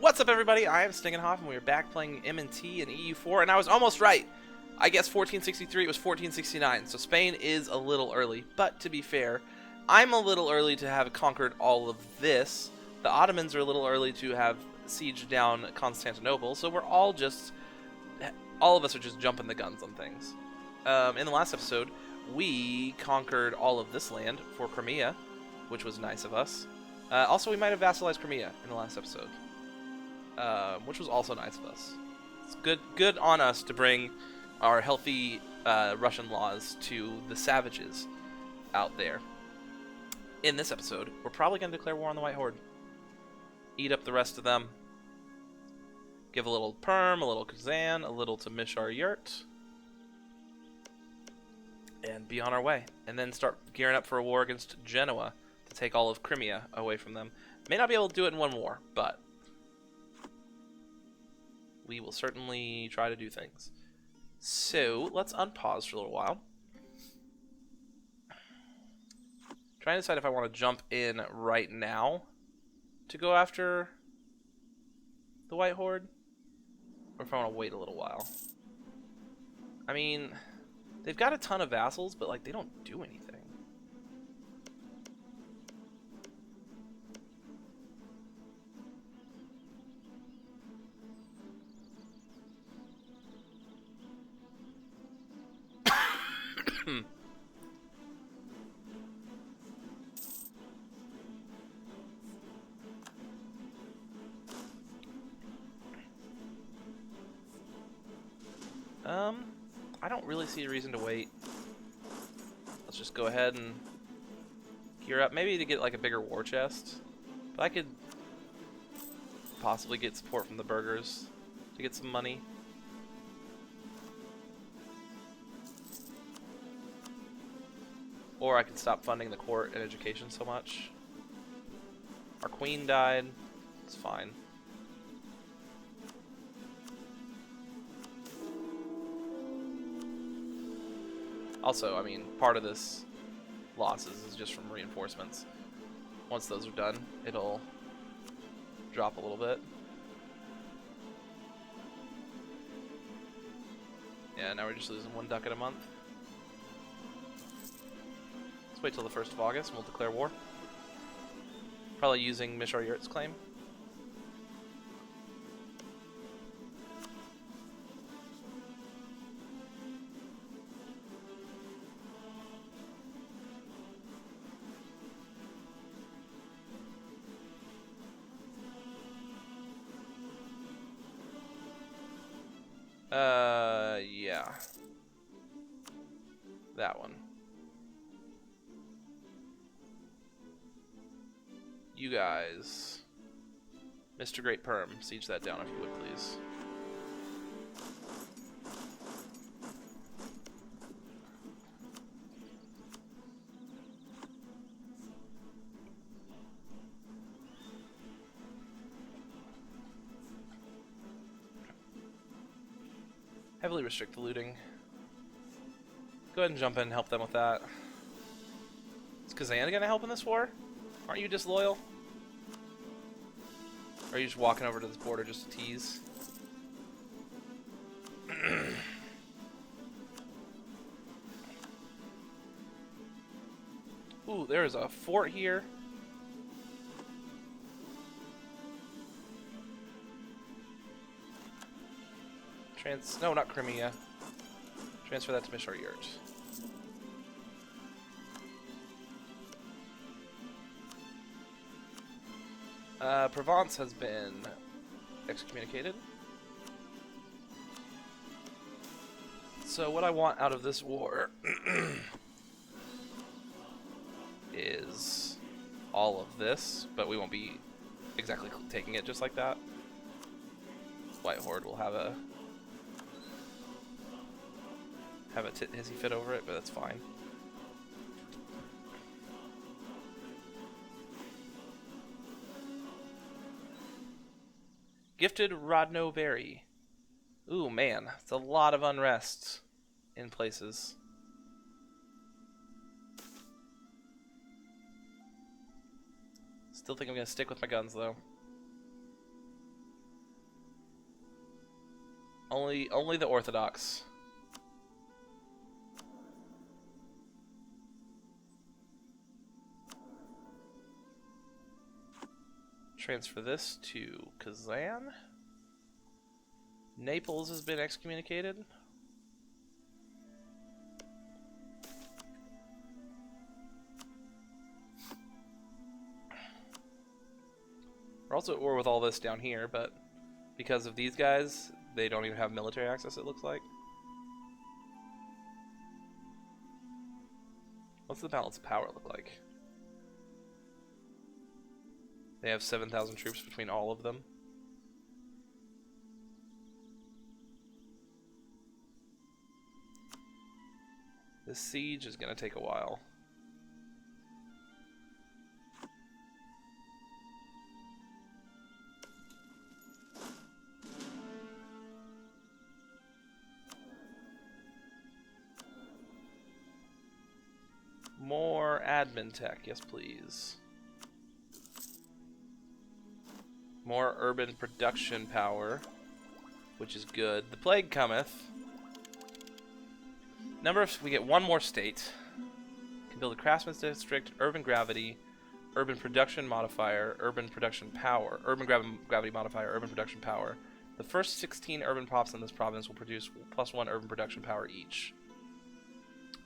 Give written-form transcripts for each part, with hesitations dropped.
What's up, everybody? I am Stingenhoff, and we are back playing M&T and EU4, and I was almost right. I guess 1463, it was 1469, so Spain is a little early. But to be fair, I'm a little early to have conquered all of this. The Ottomans are a little early to have sieged down Constantinople, so we're all of us are just jumping the guns on things. In the last episode, we conquered all of this land for Crimea, which was nice of us. Also, we might have vassalized Crimea in the last episode, which was also nice of us. It's good on us to bring our healthy Russian laws to the savages out there. In this episode, we're probably going to declare war on the White Horde. Eat up the rest of them. Give a little Perm, a little Kazan, a little to Mishar Yurt. And be on our way. And then start gearing up for a war against Genoa to take all of Crimea away from them. May not be able to do it in one war, but we will certainly try to do things. So, let's unpause for a little while. Trying to decide if I want to jump in right now to go after the White Horde, or if I want to wait a little while. I mean, they've got a ton of vassals, but like they don't do anything. I don't really see a reason to wait. Let's just go ahead and gear up. Maybe to get like a bigger war chest. But I could possibly get support from the burghers to get some money. Or I could stop funding the court and education so much. Our queen died. It's fine. Also, I mean, part of this losses is just from reinforcements. Once those are done, it'll drop a little bit. Yeah, now we're just losing 1 ducat a month. Let's wait till the 1st of August and we'll declare war. Probably using Mishar Yurt's claim. Yeah. That one. You guys. Mr. Great Perm, siege that down if you would, please. Heavily restrict the looting. Go ahead and jump in and help them with that. Is Kazan gonna help in this war? Aren't you disloyal? Or are you just walking over to this border just to tease? Ooh, there's a fort here. No, not Crimea. Transfer that to Mishar Yurt. Provence has been excommunicated. So what I want out of this war is all of this, but we won't be exactly taking it just like that. White Horde will have a hissy fit over it, but that's fine. Gifted Rodnoberry. Ooh, man, it's a lot of unrest in places. Still think I'm gonna stick with my guns though. Only the Orthodox. Transfer this to Kazan. Naples has been excommunicated. We're also at war with all this down here, but because of these guys, they don't even have military access, it looks like. What's the balance of power look like? They have 7,000 troops between all of them. This siege is going to take a while. More admin tech, yes please. More urban production power, which is good. The plague cometh. We get one more state. Can build a craftsman's district, urban gravity, urban production modifier, urban production power, urban gravity modifier, urban production power. The first 16 urban props in this province will produce +1 urban production power each.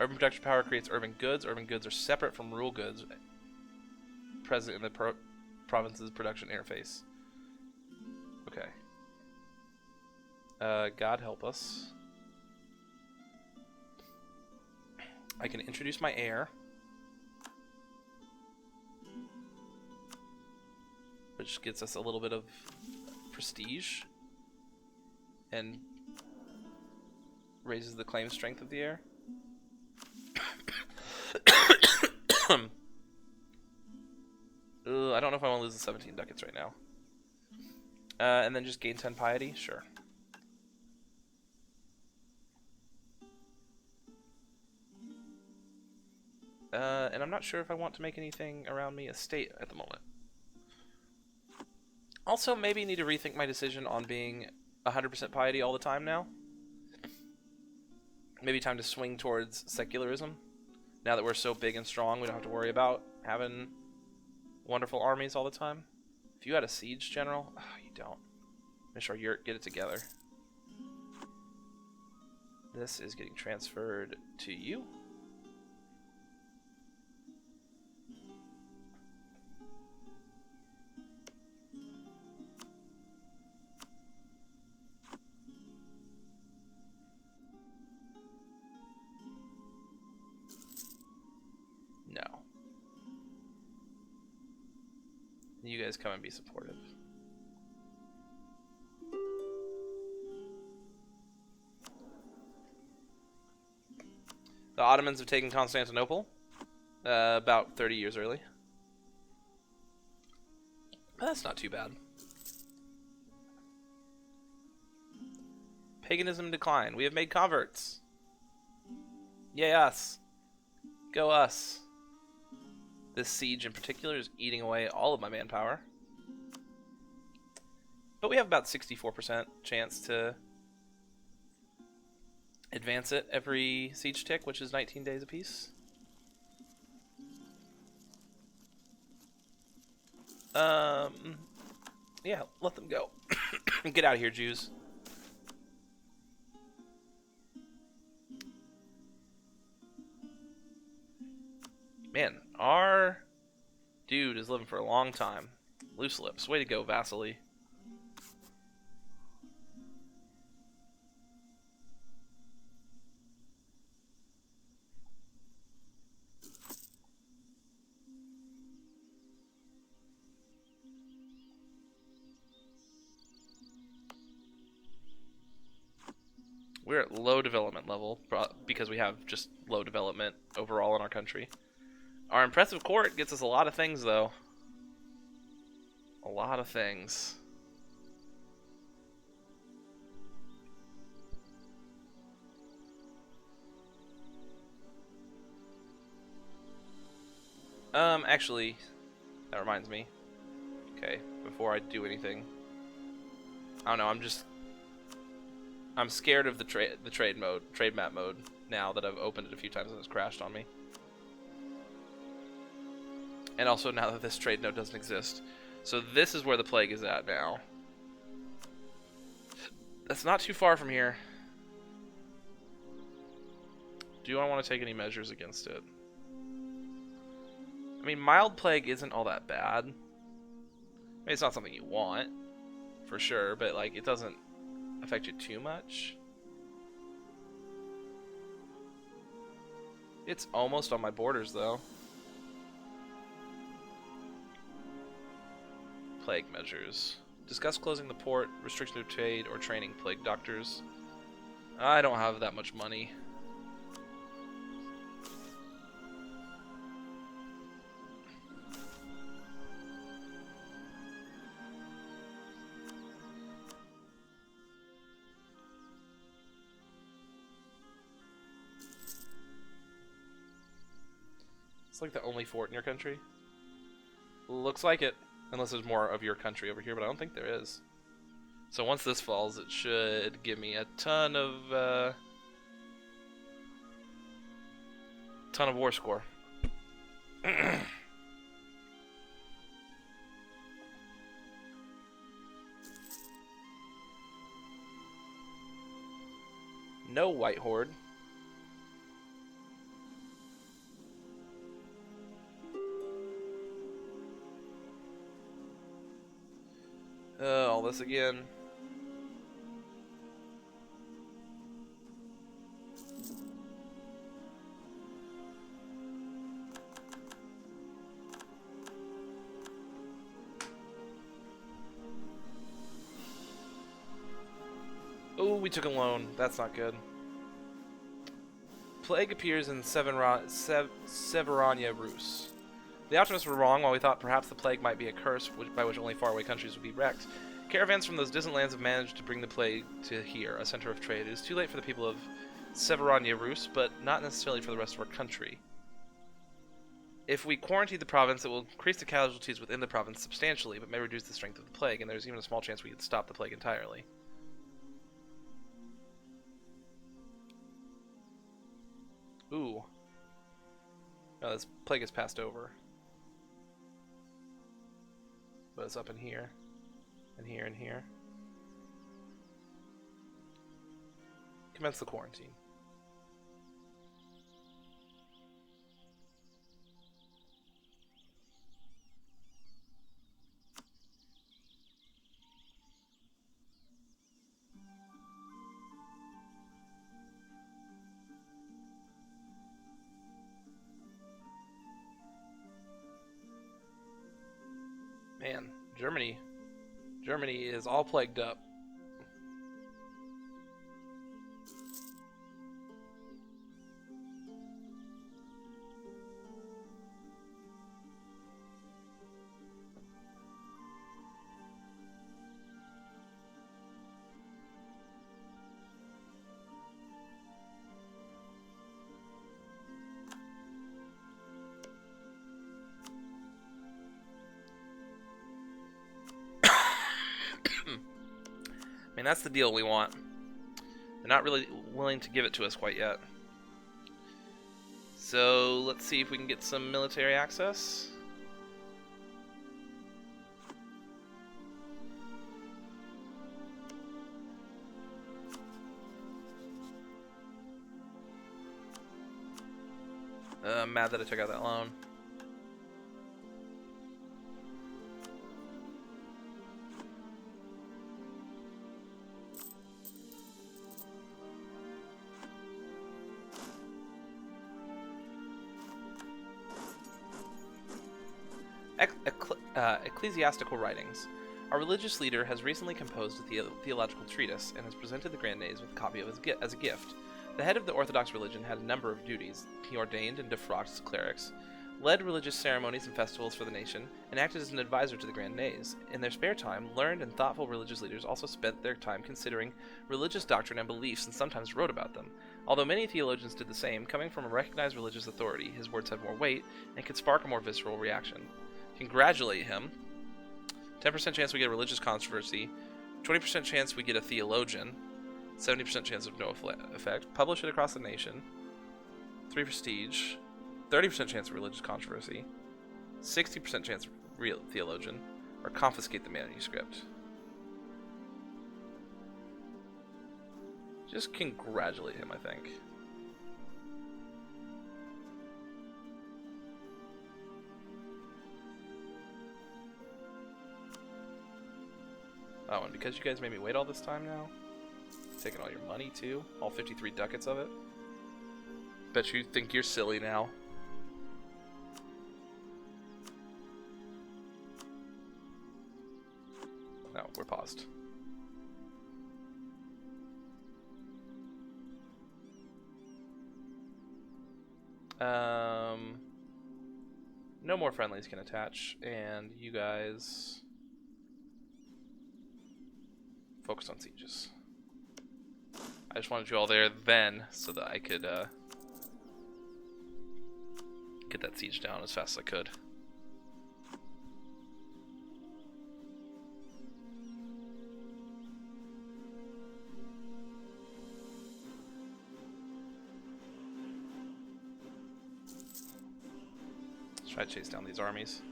Urban production power creates urban goods. Urban goods are separate from rural goods present in the province's production interface. Okay. God help us. I can introduce my heir, which gets us a little bit of prestige and raises the claim strength of the heir. I don't know if I want to lose the 17 ducats right now. And then just gain 10 piety? Sure. And I'm not sure if I want to make anything around me a state at the moment. Also, maybe need to rethink my decision on being 100% piety all the time now. Maybe time to swing towards secularism. Now that we're so big and strong, we don't have to worry about having wonderful armies all the time. If you had a siege general, oh, you don't. Make sure you get it together. This is getting transferred to you. No. You guys come and be supportive. The Ottomans have taken Constantinople about 30 years early. But that's not too bad. Paganism decline. We have made converts. Yay us. Go us. This siege in particular is eating away all of my manpower. But we have about 64% chance to advance it every siege tick, which is 19 days apiece. Yeah, let them go. Get out of here, Jews. Man, our dude is living for a long time. Loose lips. Way to go, Vasily. We're at low development level because we have just low development overall in our country. Our impressive court gets us a lot of things, though. A lot of things. Actually, that reminds me. Okay, before I do anything. I don't know, I'm just I'm scared of the trade map mode now that I've opened it a few times and it's crashed on me. And also now that this trade node doesn't exist. So this is where the plague is at now. That's not too far from here. Do I want to take any measures against it? I mean, mild plague isn't all that bad. I mean, it's not something you want, for sure, but like it doesn't affect you too much. It's almost on my borders, though. Plague measures. Discuss closing the port, restriction of trade, or training plague doctors. I don't have that much money. It's like the only fort in your country. Looks like it. Unless there's more of your country over here, but I don't think there is. So once this falls, it should give me a ton of war score. No White Horde. All this again. Oh, we took a loan. That's not good. Plague appears in Severania Rus. The optimists were wrong while we thought perhaps the plague might be a curse by which only faraway countries would be wrecked. Caravans from those distant lands have managed to bring the plague to here, a center of trade. It is too late for the people of Severania Rus, but not necessarily for the rest of our country. If we quarantine the province, it will increase the casualties within the province substantially, but may reduce the strength of the plague, and there's even a small chance we could stop the plague entirely. Ooh. No, this plague has passed over. But it's up in here, and here, and here. Commence the quarantine. Man, Germany is all plagued up. I mean, that's the deal we want. They're not really willing to give it to us quite yet. So let's see if we can get some military access. I'm mad that I took out that loan. Ecclesiastical writings. Our religious leader has recently composed a theological treatise and has presented the Grand Nays with a copy of it as a gift. The head of the Orthodox religion had a number of duties. He ordained and defrocked clerics, led religious ceremonies and festivals for the nation, and acted as an advisor to the Grand Nays. In their spare time, learned and thoughtful religious leaders also spent their time considering religious doctrine and beliefs and sometimes wrote about them. Although many theologians did the same, coming from a recognized religious authority, his words had more weight and could spark a more visceral reaction. Congratulate him. 10% chance we get a religious controversy, 20% chance we get a theologian, 70% chance of no effect. Publish it across the nation. 3 prestige. 30% chance of religious controversy. 60% chance of real theologian. Or confiscate the manuscript. Just congratulate him, I think. Oh, and because you guys made me wait all this time now, taking all your money too, all 53 ducats of it. Bet you think you're silly now. No, we're paused. No more friendlies can attach, and you guys focus on sieges. I just wanted you all there then so that I could get that siege down as fast as I could. Let's try to chase down these armies.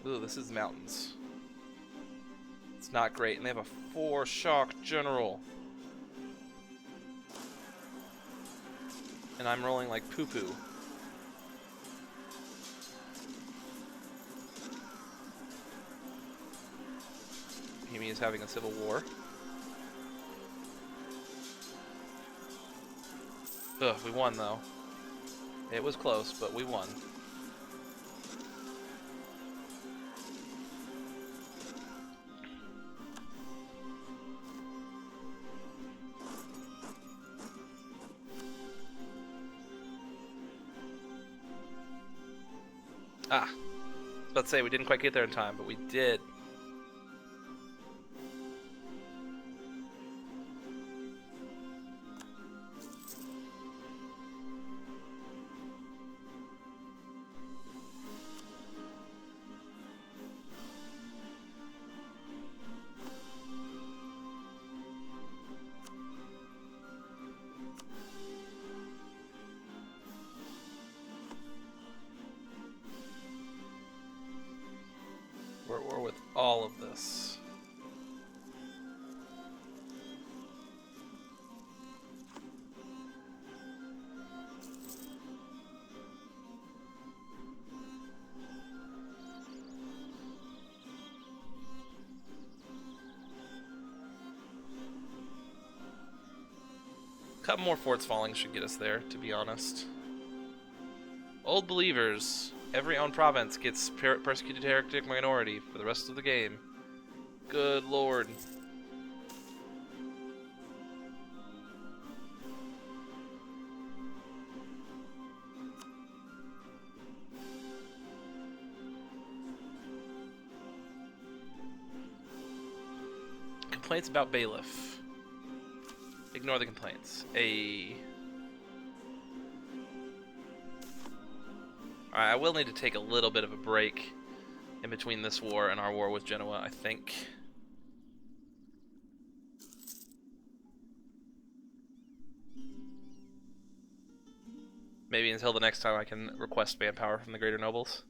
Ooh, this is mountains. It's not great, and they have a 4 shock general. And I'm rolling like poo-poo. Bohemia is having a civil war. Ugh, we won though. It was close, but we won. Ah, I was about to say we didn't quite get there in time, but we did. We're at war with all of this. A couple more forts falling should get us there, to be honest. Old believers. Every owned province gets persecuted heretic minority for the rest of the game. Good lord. Complaints about bailiff. Ignore the complaints. Alright, I will need to take a little bit of a break in between this war and our war with Genoa, I think. Maybe until the next time I can request manpower from the greater nobles.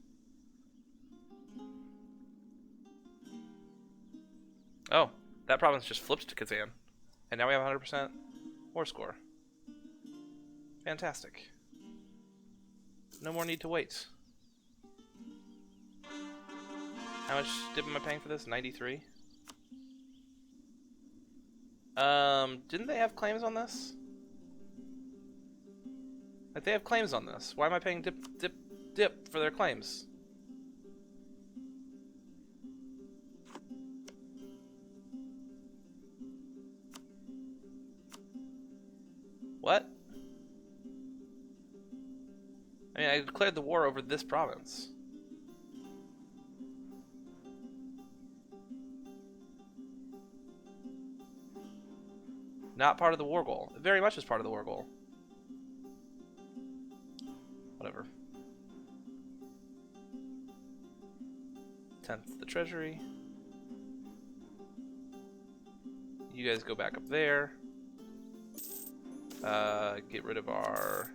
Oh, that province just flipped to Kazan. And now we have 100% war score. Fantastic. No more need to wait. How much am I paying for this? 93? Didn't they have claims on this? Like, they have claims on this. Why am I paying dip for their claims? What? I mean, I declared the war over this province. Not part of the war goal. It very much is part of the war goal. Whatever. 10th the treasury. You guys go back up there. Get rid of our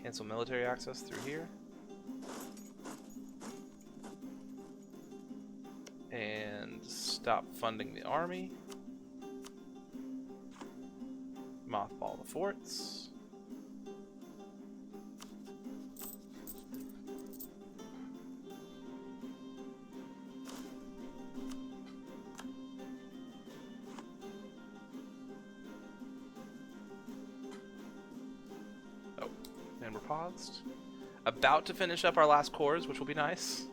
cancel military access through here. And stop funding the army. Mothball the forts. Oh, and we're paused. About to finish up our last cores, which will be nice.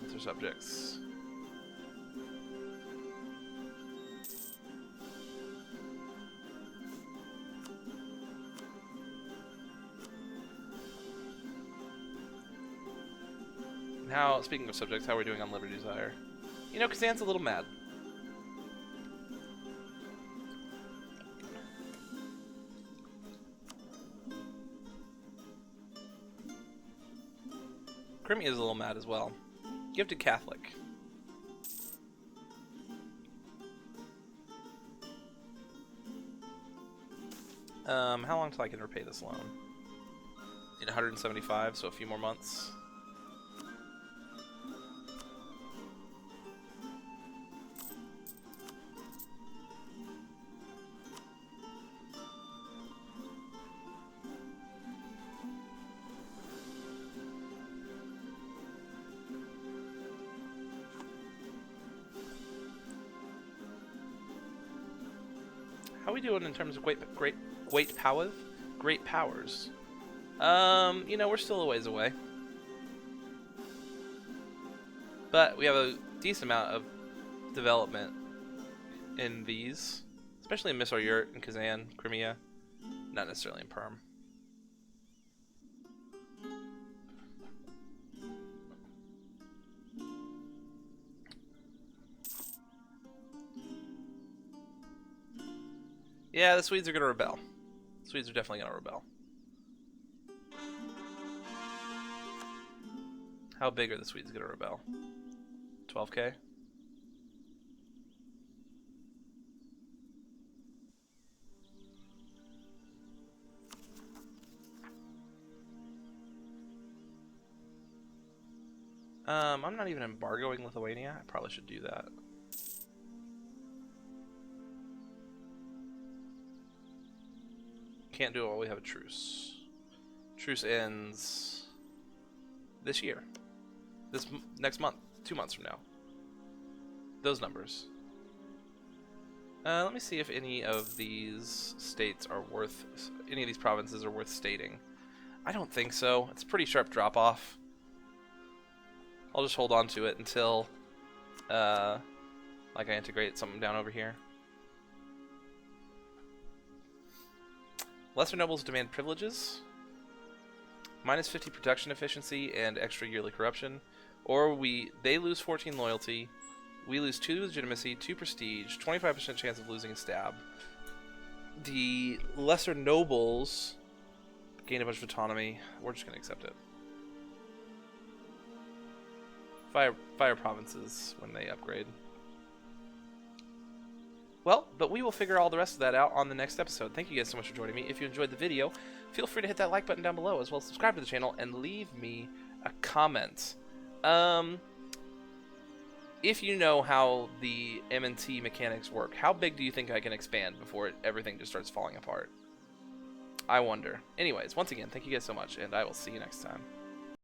With their subjects. Now, speaking of subjects, how are we doing on Liberty Desire? You know, Kazan's a little mad. Crimea is a little mad as well. Gifted Catholic. How long till I can repay this loan? In 175, so a few more months. How are we doing in terms of great powers? Great powers. You know, we're still a ways away. But we have a decent amount of development in these. Especially in MEIOU and Kazan, Crimea. Not necessarily in Perm. Yeah, the Swedes are going to rebel. The Swedes are definitely going to rebel. How big are the Swedes going to rebel? 12k? I'm not even embargoing Lithuania. I probably should do that. Can't do it while we have a truce. Truce ends this year. Next month. 2 months from now. Those numbers. Let me see if any of these states are worth... Any of these provinces are worth stating. I don't think so. It's a pretty sharp drop-off. I'll just hold on to it until... like I integrate something down over here. Lesser nobles demand privileges, minus 50 production efficiency and extra yearly corruption, or they lose 14 loyalty, we lose 2 legitimacy, 2 prestige, 25% chance of losing a stab. The lesser nobles gain a bunch of autonomy. We're just gonna accept it. Fire provinces when they upgrade. Well, but we will figure all the rest of that out on the next episode. Thank you guys so much for joining me. If you enjoyed the video, feel free to hit that like button down below, as well as subscribe to the channel and leave me a comment. If you know how the M&T mechanics work, how big do you think I can expand before everything just starts falling apart? I wonder. Anyways, once again, thank you guys so much, and I will see you next time.